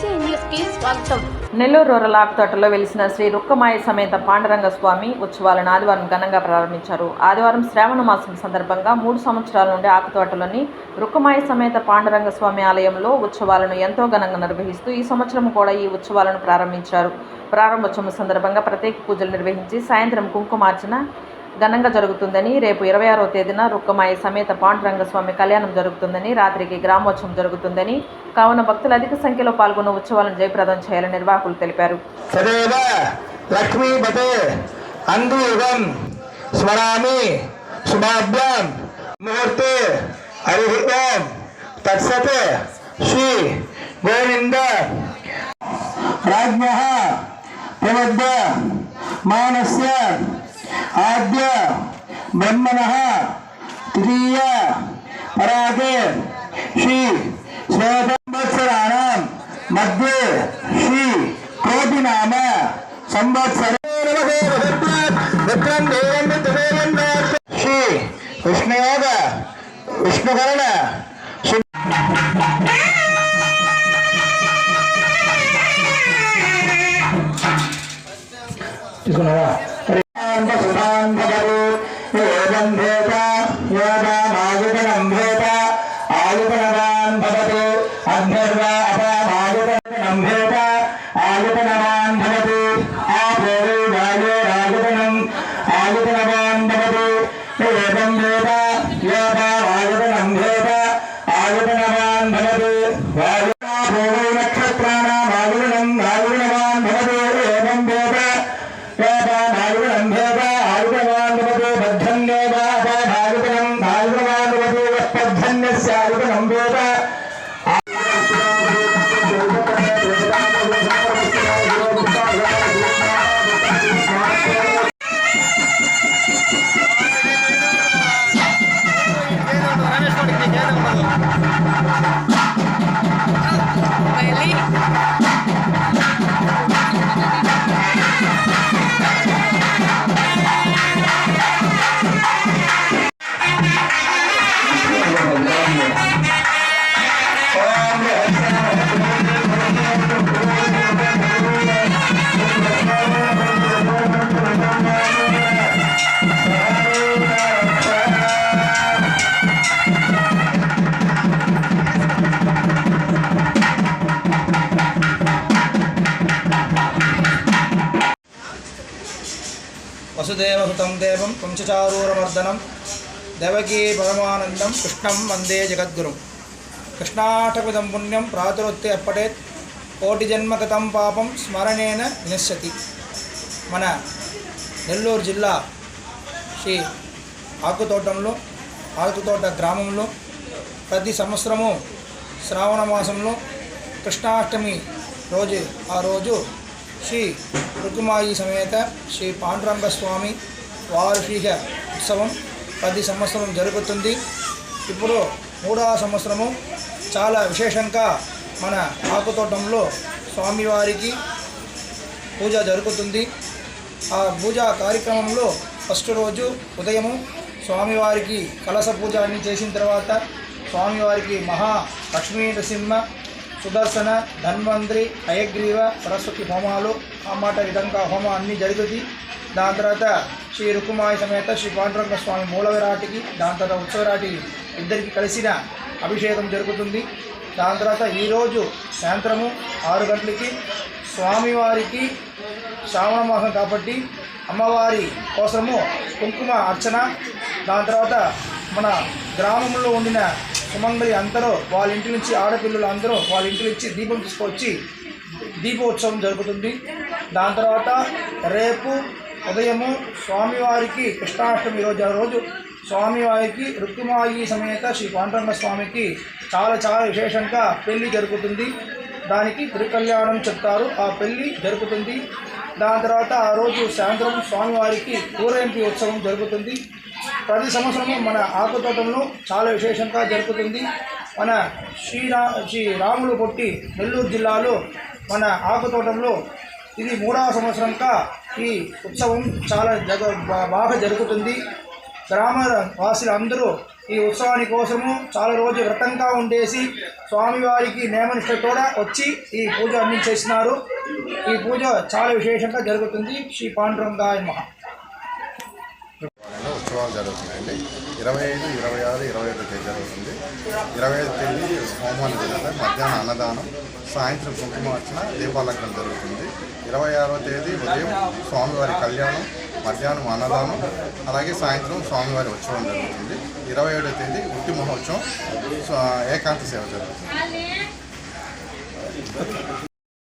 BC news కి స్వాగతం. Nellore rural ఆకుతోటలో వెలిసిన శ్రీ రుక్కమాయ సమేత పాండురంగ స్వామి ఉత్సవాలను ఆదివారం ఘనంగా ప్రారంభించారు. ఆదివారం శ్రావణ మాసం సందర్భంగా 3 సంవత్సరాల నుండి ఆకుతోటలోని రుక్కమాయ సమేత పాండురంగ స్వామి ఆలయంలో ఉత్సవాలను ఎంతో ఘనంగా నిర్వహిస్తూ ఈ సంవత్సరం కూడా ఈ ఉత్సవాలను ప్రారంభించారు. ప్రారంభోత్సవం సందర్భంగా ప్రత్యేక పూజలు నిర్వహించి సాయంత్రం కుంకుమార్చన ఘనంగా జరుగుతుందని, రేపు 26వ తేదీన రుక్కమాయ సమేత పాండురంగ స్వామి కళ్యాణం జరుగుతుందని, రాత్రికి గ్రామోత్సవం జరుగుతుందని, కావున భక్తులు అధిక సంఖ్యలో పాల్గొన్న ఉత్సవాలను జయప్రదం చేయాలని నిర్వాహకులు తెలిపారు. సదేవ లక్ష్మీపతే అందుయుగం స్మరామి శుభాభ్యాం ముహూర్తే హరి ఓం తత్సత్ శ్రీ గోవింద రాజ్ఞః ప్రబద్ధ మానస్య ఆద్య బ్రహ్మణః తృతీయ పరాగే శ్రీ సంవత్సరాణం మధ్యే శ్రీ కోటినామ సంవత్సర శ్రీ విష్ణుయోగ విష్ణుకరణ తీసుకున్నావా వసుదేవసుతం దేవం వంశచారూరమర్దనం దేవకీ పరమానందం కృష్ణం వందే జగద్గురుం. కృష్ణాటకృతం పుణ్యం ప్రాతురొత్తే అప్పటేత్ కోటి జన్మగతం పాపం స్మరణేన వినశ్యతి. మన నెల్లూరు జిల్లా శ్రీ ఆకుతోట గ్రామంలో ప్రతి సంవత్సరము శ్రావణ మాసంలో కృష్ణాష్టమి రోజు శ్రీ రుక్కుమాయి సమేత శ్రీ పాండురంగ స్వామి వార్షిక ఉత్సవం ప్రతి సంవత్సరం జరుగుతుంది. ఇప్పుడు 3వ సంవత్సరము చాలా విశేషంగా మన ఆకుతోటంలో స్వామివారికి పూజ జరుగుతుంది. ఆ పూజా కార్యక్రమంలో ఫస్ట్ రోజు ఉదయము స్వామివారికి కలశ పూజ అన్ని చేసిన తర్వాత స్వామివారికి మహా లక్ష్మీ నరసింహ సుదర్శన ధన్వంతరి హయగ్రీవ సరస్వతి హోమాలు అన్నమాట విధంగా హోమం అన్నీ జరుగుతుంది. దాని తర్వాత శ్రీ రుక్కుమాయ సమేత శ్రీ పాండురంగ స్వామి మూల విరాటికి, దాని తర్వాత ఉత్సవ విరాటి ఇద్దరికి కలిసిన అభిషేకం జరుగుతుంది. దాని తర్వాత ఈరోజు సాయంత్రము 6 గంటలకి స్వామివారికి శ్రావణ మాసం కాబట్టి అమ్మవారి కోసము కుంకుమ అర్చన, దాని తర్వాత మన గ్రామంలో ఉండిన సుమంగళి అందరూ వాళ్ళ ఇంటి నుంచి ఆడపిల్లలు అందరూ వాళ్ళ ఇంటి నుంచి దీపం తీసుకొచ్చి దీపోత్సవం జరుగుతుంది. దాని తర్వాత రేపు ఉదయము స్వామివారికి కృష్ణాష్టమి రోజు స్వామివారికి రుక్కుమాయి సమేత శ్రీ పాండురంగ స్వామికి చాలా విశేషంగా పెళ్లి జరుగుతుంది. దానికి తిరుకల్యాణం చెప్తారు, ఆ పెళ్లి జరుగుతుంది. దాని తర్వాత ఆ రోజు సాయంత్రం స్వామివారికి ఊరేగింపు ఉత్సవం జరుగుతుంది. ప్రతి సంవత్సరము మన ఆకుతోటంలో చాలా విశేషంగా జరుగుతుంది. మన శ్రీ రాములు కొట్టి నెల్లూరు జిల్లాలో మన ఆకుతోటంలో ఇది 3వ సంవత్సరంగా ఈ ఉత్సవం చాలా బాగా జరుగుతుంది. గ్రామ వాసులు అందరూ ఈ ఉత్సవాని కోసము చాలా రోజు వ్రతంగా ఉండేసి స్వామివారికి నియమనిష్ట కూడా వచ్చి ఈ పూజ అందించేస్తున్నారు. ఈ పూజ చాలా విశేషంగా జరుగుతుంది. శ్రీ పాండురంగాయ మహా. ఉత్సవాలు జరుగుతున్నాయండి. 25, 26, 27 తేదీ జరుగుతుంది. 25 తేదీ హోమాలు జరుగుతాయి. మధ్యాహ్నం అన్నదానం, సాయంత్రం కుంకుమార్చన, దీపాలంకరణ జరుగుతుంది. 26వ తేదీ ఉదయం స్వామివారి కళ్యాణం, మధ్యాహ్నం అన్నదానం, అలాగే సాయంత్రం స్వామివారి ఉత్సవం జరుగుతుంది. 27వ తేదీ ఉట్టి మహోత్సవం, ఏకాంత సేవ జరుగుతుంది.